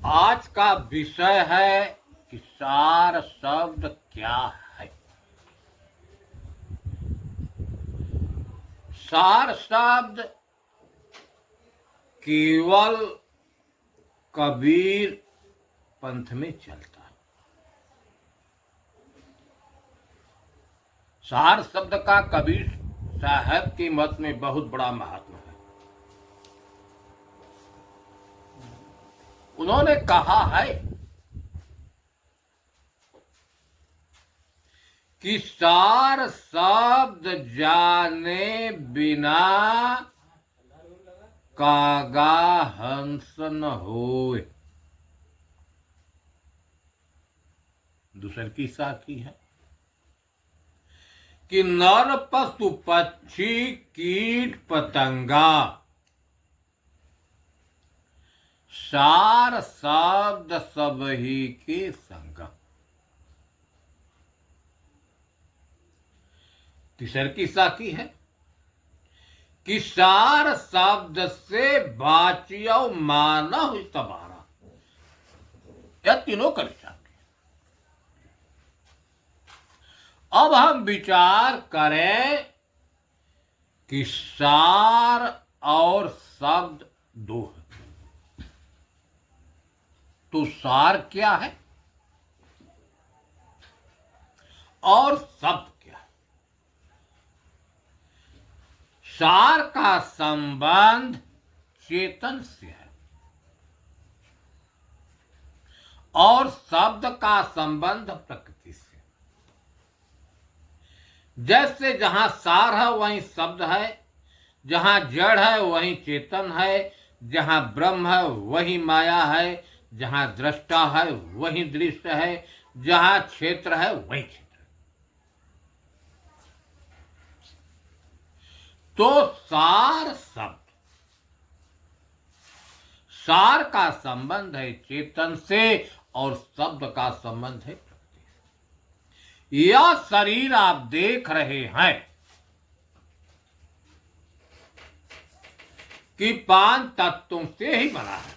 आज का विषय है कि सार शब्द क्या है। सार शब्द केवल कबीर पंथ में चलता है। सार शब्द का कबीर साहब के मत में बहुत बड़ा महत्व है। उन्होंने कहा है कि सार शब्द जाने बिना कागा हंस न होए। दूसर की साखी है कि नर पशु पक्षी कीट पतंगा सार शब्द सब ही के संग। तीसर की साखी है कि सार शब्द से बाचियो मानव तबारा। यह तीनों कर साखी। अब हम विचार करें कि सार और शब्द दो है। तो सार क्या है और शब्द क्या है? सार का संबंध चेतन से है और शब्द का संबंध प्रकृति से। जैसे जहां सार है वहीं शब्द है, जहां जड़ है वहीं चेतन है, जहां ब्रह्म है वहीं माया है, जहां दृष्टा है वहीं दृश्य है, जहां क्षेत्र है वहीं क्षेत्र। तो सार शब्द, सार का संबंध है चेतन से और शब्द का संबंध है प्रकृति से। यह शरीर आप देख रहे हैं कि 5 तत्वों से ही बना है।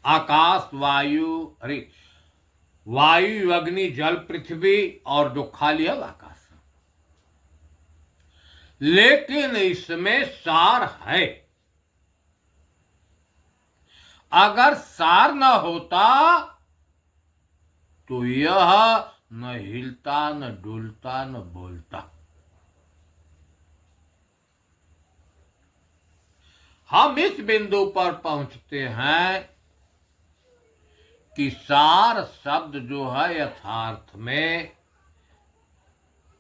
आकाश, वायु, अग्नि, जल, पृथ्वी और जो खाली है आकाश। लेकिन इसमें सार है। अगर सार न होता तो यह न हिलता, न डुलता, न बोलता। हम इस बिंदु पर पहुंचते हैं कि सार शब्द जो है यथार्थ में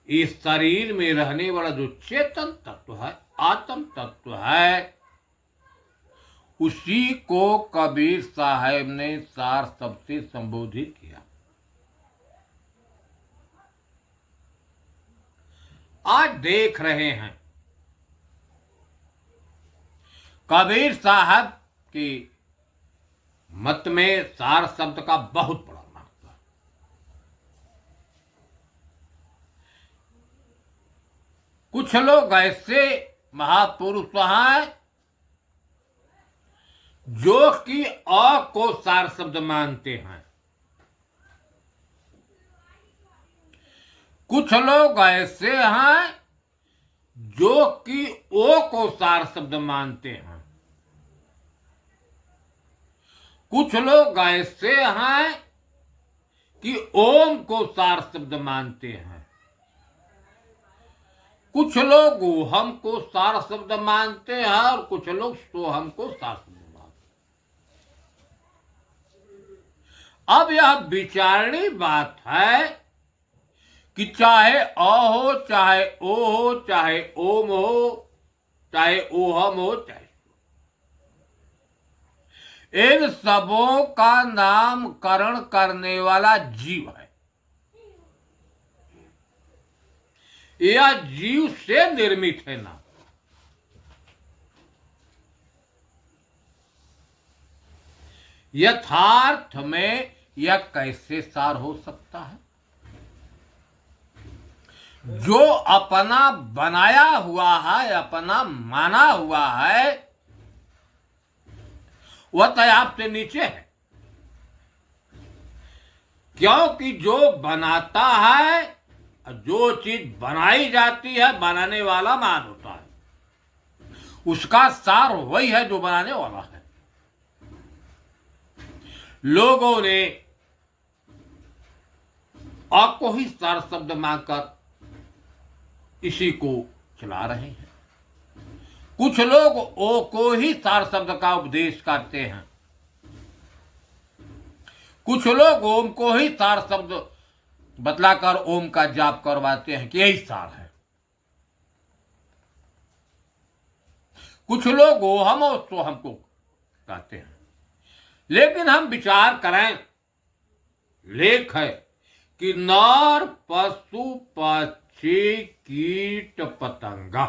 इस शरीर में रहने वाला जो चेतन तत्व है, आत्म तत्व है, उसी को कबीर साहब ने सार शब्द से संबोधित किया। आज देख रहे हैं कबीर साहब की मत में सार शब्द का बहुत बड़ा महत्व है। कुछ लोग ऐसे महापुरुष हैं जो कि अ को सार शब्द मानते हैं। कुछ लोग ऐसे हैं जो कि ओ को सार शब्द मानते हैं। कुछ लोग ऐसे हैं कि ओम को सार शब्द मानते हैं। कुछ लोग ओहम को सार शब्द मानते हैं और कुछ लोग सोहम को सार शब्द मानते हैं। अब यह विचारणी बात है कि चाहे अ हो, चाहे ओ हो, चाहे ओम हो, चाहे ओहम हो, चाहे इन सबों का नामकरण करने वाला जीव है। यह जीव से निर्मित है नाम। यथार्थ में यह कैसे सार हो सकता है? जो अपना बनाया हुआ है, अपना माना हुआ है, वह तो आपसे नीचे है, क्योंकि जो बनाता है, जो चीज बनाई जाती है, बनाने वाला मान होता है, उसका सार वही है जो बनाने वाला है। लोगों ने अ को ही सार शब्द मानकर इसी को चला रहे हैं। कुछ लोग ओ को ही सार शब्द का उपदेश करते हैं, कुछ लोग ओम को ही सार शब्द बतलाकर ओम का जाप करवाते हैं कि यही सार है। कुछ लोग ओहम और सोहम को कहते हैं। लेकिन हम विचार करें, लेख है कि नर पशु पक्षी कीट पतंगा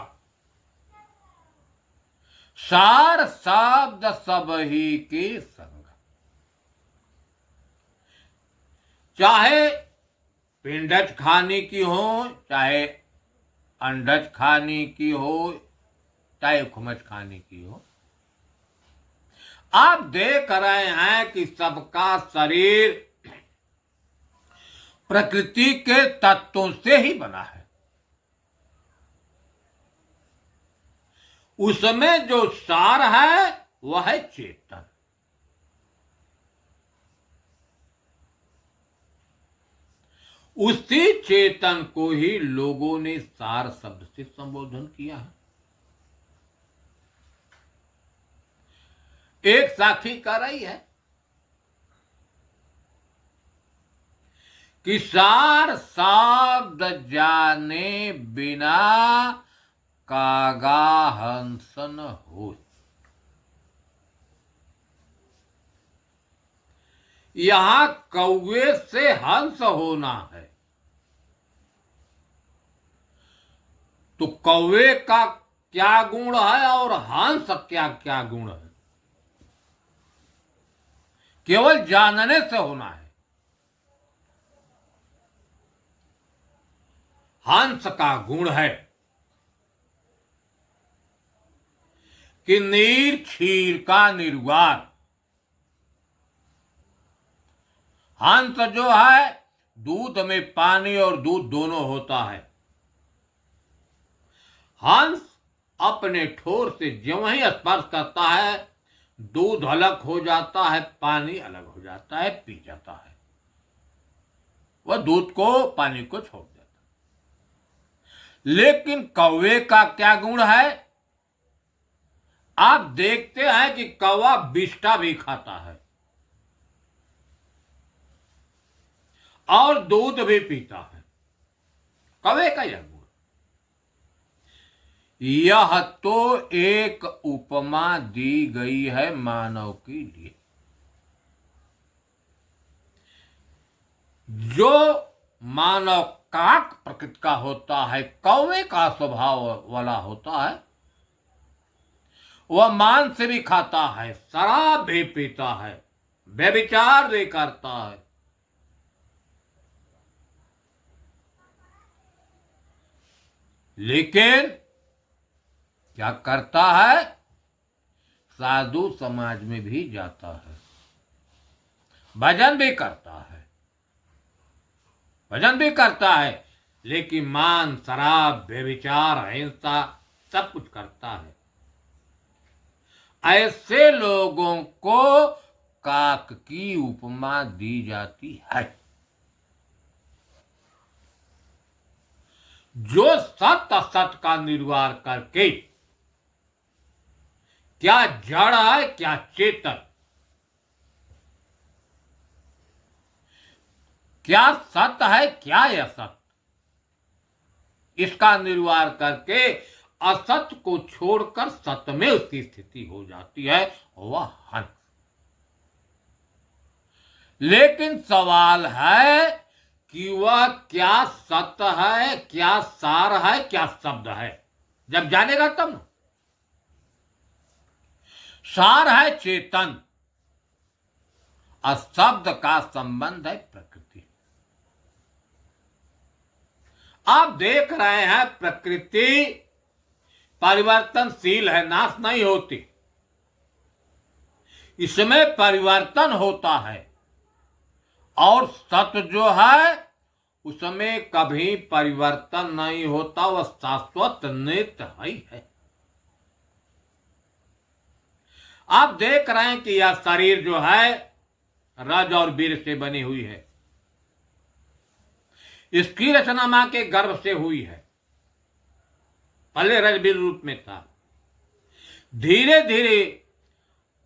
सार शब्द सब ही के संग। चाहे पिंडज खाने की हो, चाहे अंडज खाने की हो, चाहे खुमच खाने की हो, आप देख रहे हैं कि सबका शरीर प्रकृति के तत्वों से ही बना है। उसमें जो सार है वह है चेतन। उसी चेतन को ही लोगों ने सार शब्द से संबोधन किया है। एक साखी कह रही है कि सार शब्द जाने बिना कागा हंसन हो। यहां कौवे से हंस होना है, तो कौवे का क्या गुण है और हंस क्या क्या गुण है, केवल जानने से होना है। हंस का गुण है कि नीर क्षीर का निर्वाण। हंस जो है, दूध में पानी और दूध दोनों होता है। हंस अपने ठोर से ज्यों ही स्पर्श करता है, दूध अलग हो जाता है, पानी अलग हो जाता है, पी जाता है। वह दूध को, पानी को छोड़ देता है। लेकिन कौवे का क्या गुण है? आप देखते हैं कि कौवा बिष्टा भी खाता है और दूध भी पीता है। कौवे का यह गुण। यह तो एक उपमा दी गई है मानव के लिए। जो मानव काक प्रकृति का होता है, कौवे का स्वभाव वाला होता है, वह मांस भी खाता है, शराब भी पीता है, व्यभिचार भी करता है। लेकिन क्या करता है? साधु समाज में भी जाता है, भजन भी करता है, भजन भी करता है, लेकिन मान, शराब, व्यभिचार, हिंसा सब कुछ करता है। ऐसे लोगों को काक की उपमा दी जाती है। जो सत असत का निर्वाह करके, क्या जड़ है क्या चेतन, क्या सत है क्या असत, इसका निर्वाह करके असत को छोड़कर सत में उसकी स्थिति हो जाती है, वह हंस। लेकिन सवाल है कि वह क्या सत है, क्या सार है, क्या शब्द है। जब जानेगा तब ना। सार है चेतन और शब्द का संबंध है प्रकृति। आप देख रहे हैं प्रकृति परिवर्तनशील है, नाश नहीं होती, इसमें परिवर्तन होता है, और सत्य जो है उसमें कभी परिवर्तन नहीं होता, वह शाश्वत नित्य ही है। आप देख रहे हैं कि यह शरीर जो है रज और वीर से बनी हुई है। इसकी रचना मां के गर्भ से हुई है। पहले रज वीर रूप में था, धीरे धीरे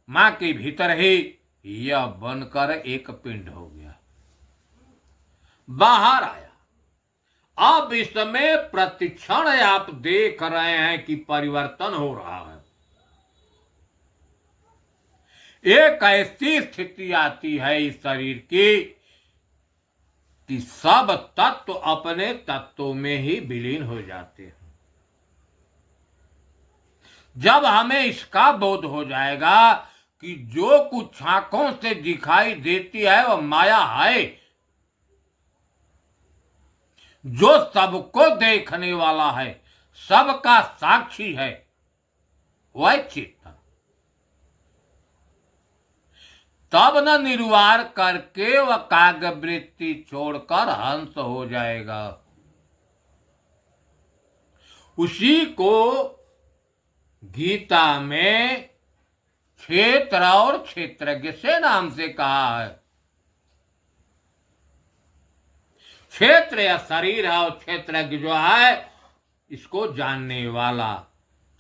मां के भीतर ही यह बनकर एक पिंड हो गया, बाहर आया। अब इसमें प्रतिक्षण आप देख रहे हैं कि परिवर्तन हो रहा है। एक ऐसी स्थिति आती है इस शरीर की कि सब तत्व अपने तत्वों में ही विलीन हो जाते हैं। जब हमें इसका बोध हो जाएगा कि जो कुछ आंखों से दिखाई देती है वह माया है, जो सबको देखने वाला है, सबका साक्षी है, वह चेतन, तब न निर्वार करके वह काग्यवृत्ति छोड़कर हंस हो जाएगा। उसी को गीता में क्षेत्र और क्षेत्रज्ञ से नाम से कहा है। क्षेत्र या शरीर है और क्षेत्रज्ञ जो है इसको जानने वाला।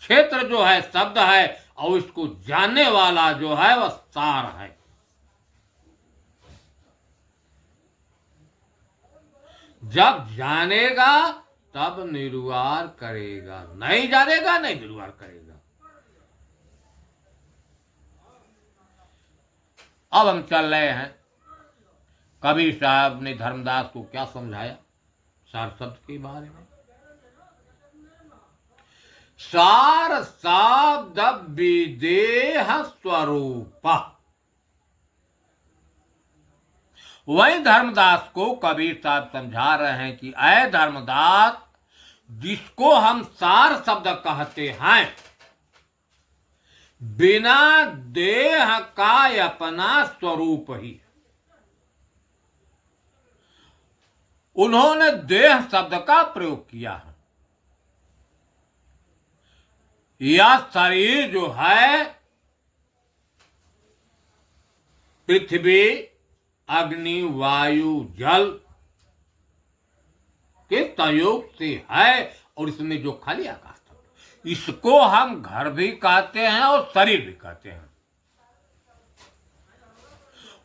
क्षेत्र जो है शब्द है और इसको जानने वाला जो है वह सार है। जब जानेगा तब निर्वार करेगा, नहीं जानेगा नहीं निर्वार करेगा। अब हम चल रहे हैं, कबीर साहब ने धर्मदास को क्या समझाया सार शब्द के बारे में। सार शब्द विदेह स्वरूप। वही धर्मदास को कबीर साहब समझा रहे हैं कि ऐ धर्मदास, जिसको हम सार शब्द कहते हैं, बिना देह का अपना स्वरूप ही। उन्होंने देह शब्द का प्रयोग किया है। यह शरीर जो है पृथ्वी, अग्नि, वायु, जल के संयोग से है, और इसमें जो खाली आकाश था, इसको हम घर भी कहते हैं और शरीर भी कहते हैं।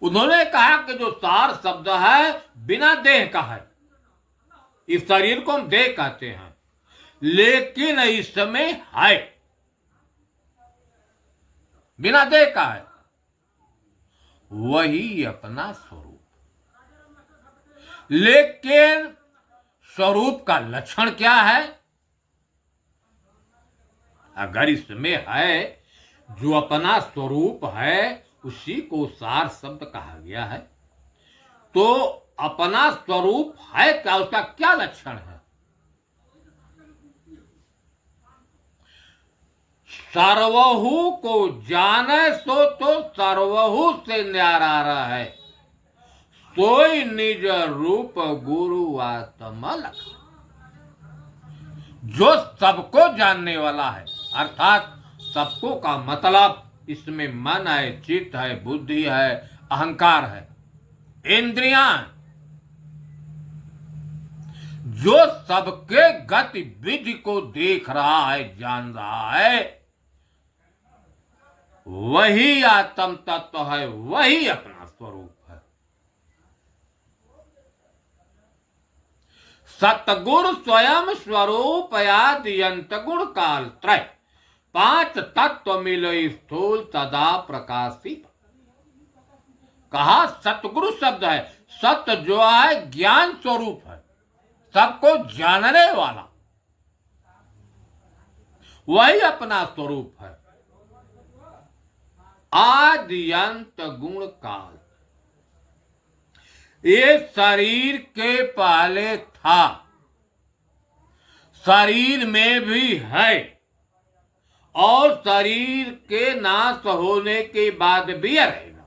उन्होंने कहा कि जो सार शब्द है बिना देह का है, इस शरीर को हम देह कहते हैं, लेकिन इसमें है, बिना देह का है, वही अपना स्वरूप। लेकिन स्वरूप का लक्षण क्या है? अगर इसमें है जो अपना स्वरूप है, उसी को सार शब्द कहा गया है। तो अपना स्वरूप है क्या, उसका क्या लक्षण है? सर्वहु को जाने सो तो सर्वहु से न्यारा रहे, सोई निज रूप गुरु आत्मा लखा। जो सबको जानने वाला है, अर्थात सबको का मतलब इसमें मन है, चित्त है, बुद्धि है, अहंकार है, इंद्रियां, जो सबके गतिविधि को देख रहा है, जान रहा है, वही आत्म तत्व है, वही अपना स्वरूप है। सतगुण स्वयं स्वरूप आदि अंत गुण काल त्रय, पांच तत्व मिले स्थूल तदा प्रकाशित। कहा सतगुरु शब्द है, सत्य जो है ज्ञान स्वरूप है, सबको जानने वाला, वही अपना स्वरूप है। आदि अंत गुण काल, ये शरीर के पहले था, शरीर में भी है, और शरीर के नाश होने के बाद भी यह रहेगा।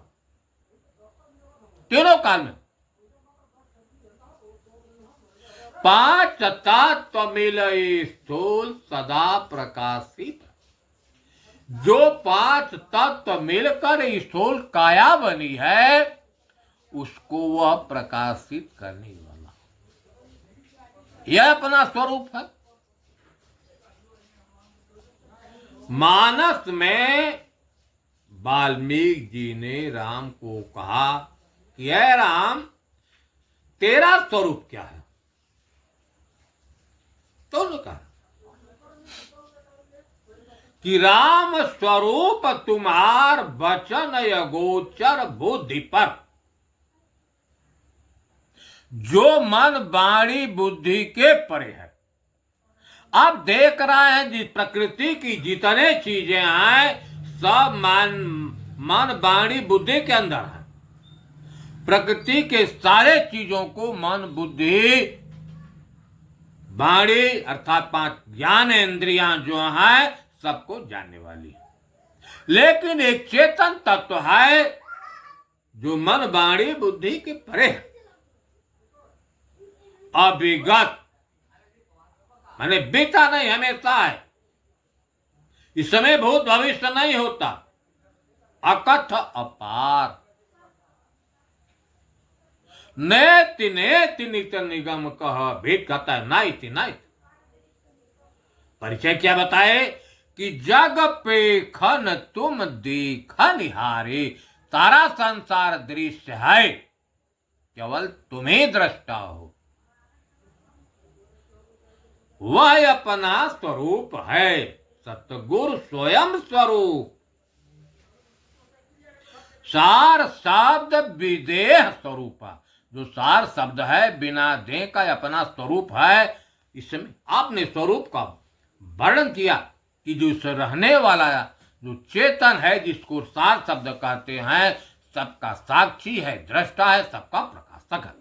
तीनों काल में पांच तत्व मिलई स्थूल सदा प्रकाशित। जो पांच तत्व मिलकर स्थूल काया बनी है उसको वह प्रकाशित करने वाला, यह अपना स्वरूप है। मानस में वाल्मीकि जी ने राम को कहा कि हे राम, तेरा स्वरूप क्या है? तो उन्होंने कहा कि राम स्वरूप तुम्हार वचन अगोचर बुद्धि पर, जो मन वाणी बुद्धि के परे है। आप देख रहे हैं जिस प्रकृति की जितने चीजें हैं सब मन वाणी बुद्धि के अंदर है। प्रकृति के सारे चीजों को मन बुद्धि वाणी अर्थात पांच ज्ञान इंद्रियां जो हैं सबको जानने वाली है। लेकिन एक चेतन तत्व है जो मन वाणी बुद्धि के परे है, अविगत माने बीता नहीं, हमेशा है। इस समय भूत भविष्य नहीं होता, अकथ अपार। नेति नेति नित निगम कह भेद कहता है नाइति नाइत। परिचय क्या बताए कि जग पे खन तुम देख निहारे, सारा संसार दृश्य है, केवल तुम्हें दृष्टा हो। वह अपना स्वरूप है, सतगुरु स्वयं स्वरूप। सार शब्द विदेह स्वरूपा, जो सार शब्द है बिना देह का अपना स्वरूप है। इसमें आपने स्वरूप का वर्णन किया कि जो इस रहने वाला जो चेतन है जिसको सार शब्द कहते हैं, सबका साक्षी है, दृष्टा है, सबका प्रकाशक है।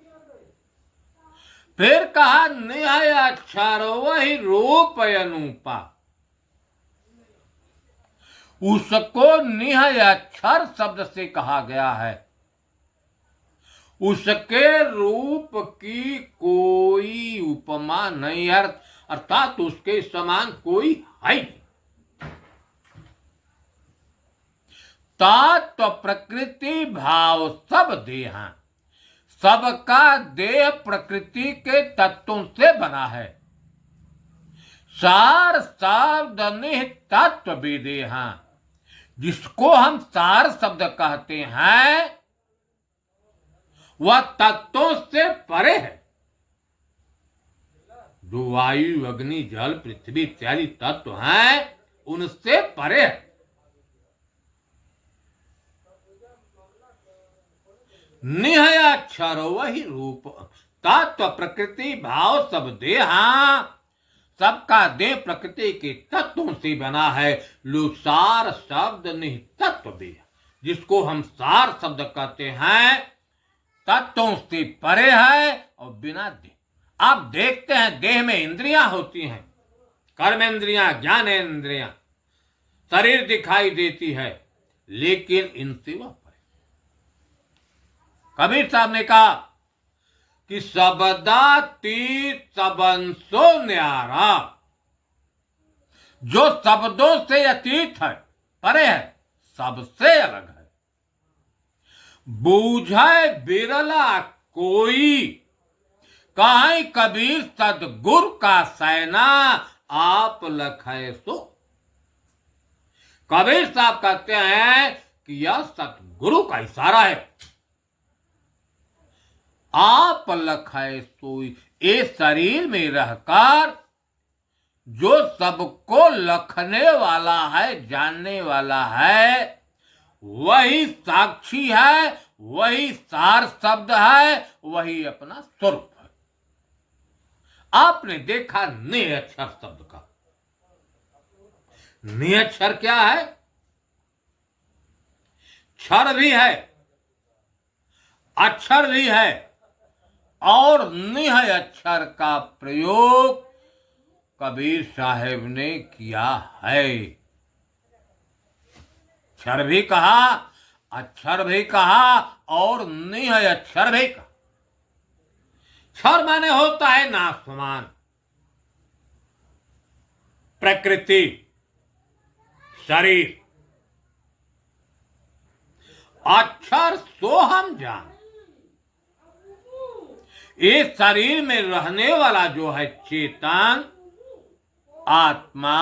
फिर कहा निहय अक्षर वही रूप अनुपा, उसको निहय अक्षर शब्द से कहा गया है। उसके रूप की कोई उपमा नहीं है, अर्थात उसके समान कोई है नहीं। तत्व प्रकृति भाव सब देहा, सबका देह प्रकृति के तत्वों से बना है। सार शब्द निह तत्व विदेहा, जिसको हम सार शब्द कहते हैं वह तत्वों से परे है। जो वायु अग्नि जल पृथ्वी इत्यादि तत्व हैं उनसे परे है। निहय अक्षर वही रूप, तत्व प्रकृति भाव सब देहा, सबका देह प्रकृति के तत्वों से बना है। लुसार शब्द निह तत्व देह, जिसको हम सार शब्द कहते हैं, तत्वों से परे है और बिना देह। आप देखते हैं देह में इंद्रियां होती हैं, कर्म इंद्रियां, ज्ञान इंद्रियां, शरीर दिखाई देती है, लेकिन इनसे वह परे। कबीर साहब ने कहा कि शब्दातीत सबंसो न्यारा, जो शब्दों से अतीत है, परे है, सबसे अलग है। बूझे बिरला कोई, कहीं कबीर सदगुरु का सैना, आप लखै सो। कबीर साहब कहते हैं कि यह सतगुरु का इशारा है। आप लखै सोई, इस शरीर में रहकर जो सबको लखने वाला है, जानने वाला है, वही साक्षी है, वही सार शब्द है, वही अपना स्वरूप है। आपने देखा निअक्षर शब्द का। निअक्षर क्या है? क्षर भी है, अक्षर भी है, और निहय अक्षर का प्रयोग कबीर साहब ने किया है। अक्षर भी कहा, अक्षर भी कहा और निह अक्षर भी कहा। क्षर माने होता है नाशवान, प्रकृति, शरीर। अक्षर सो हम जान, इस शरीर में रहने वाला जो है चेतन, आत्मा,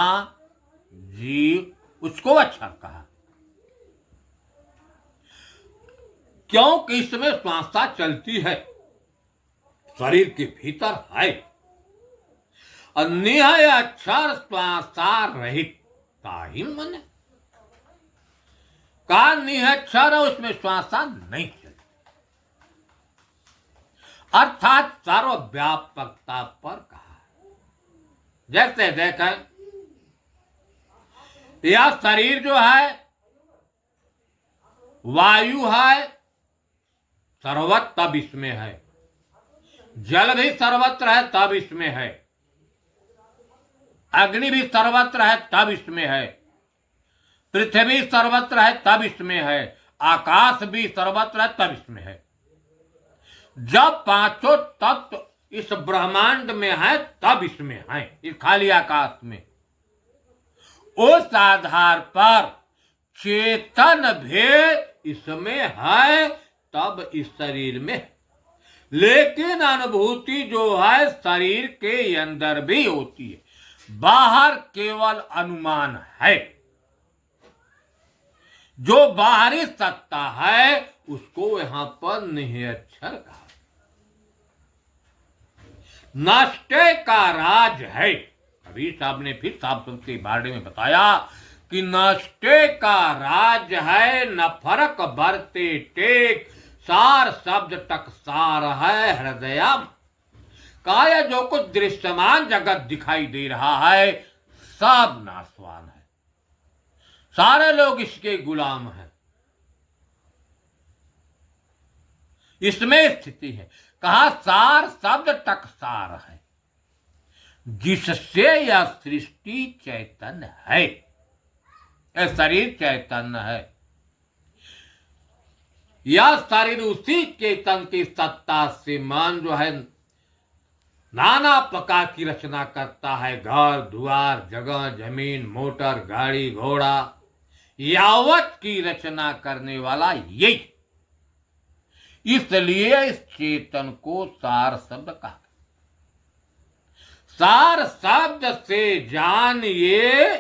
जीव, उसको अक्षर कहा। क्योंकि इसमें श्वासता चलती है, शरीर के भीतर है। निह अक्षर श्वासा रहित ताहि मने, का निह अक्षर है, उसमें श्वासा नहीं चलती, अर्थात सर्वव्यापकता पर कहा। जैसे देखें, यह शरीर जो है वायु है, सर्वत्र तब इसमें है। जल भी सर्वत्र है तब इसमें है। अग्नि भी सर्वत्र है तब इसमें है। पृथ्वी सर्वत्र है तब इसमें है। आकाश भी सर्वत्र है तब इसमें है। जब पांचों तत्व इस ब्रह्मांड में है तब इसमें है, इस खाली आकाश में। उस आधार पर चेतन भी इसमें है तब इस शरीर में है। लेकिन अनुभूति जो है शरीर के अंदर भी होती है, बाहर केवल अनुमान है। जो बाहरी सत्ता है उसको यहां पर निह अक्षर कहा। नष्टे का राज है। कबीर साहब ने फिर साफ शब्द के बारे में बताया कि नष्टे का राज है, न फरक बरते टेक, सार शब्द टकसार है हृदयम। काया जो कुछ दृश्यमान जगत दिखाई दे रहा है सब नाशवान है, सारे लोग इसके गुलाम हैं। इसमें स्थिति है। कहा सार शब्द टकसार है, जिससे यह सृष्टि चैतन्य है, यह शरीर चैतन्य है। यह शरीर उसी चेतन की सत्ता से मन जो है नाना प्रकार की रचना करता है। घर द्वार, जगह जमीन, मोटर, गाड़ी, घोड़ा, यावत की रचना करने वाला यही। इसलिए इस चेतन को सार शब्द कहा। सार शब्द से जानिए,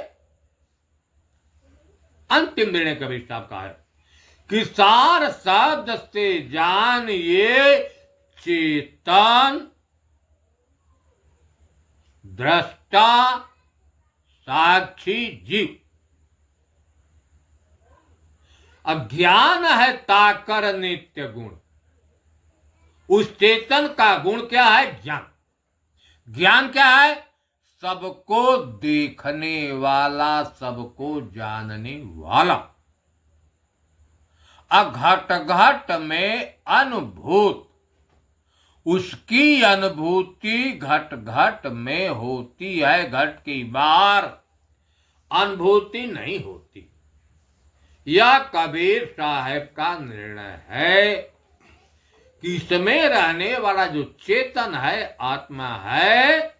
अंतिम निर्णय कबीर साहब का है कि सार शब्द से जानिए चेतन, दृष्टा, साक्षी, जीव। अज्ञान है ताकर नित्य गुण। उस चेतन का गुण क्या है? ज्ञान। ज्ञान क्या है? सबको देखने वाला, सबको जानने वाला। अघट घट में अनुभूत, उसकी अनुभूति घट घट में होती है, घट की बाहर अनुभूति नहीं होती। यह कबीर साहब का निर्णय है कि इसमें रहने वाला जो चेतन है, आत्मा है,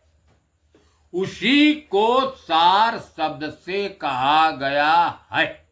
उसी को सार शब्द से कहा गया है।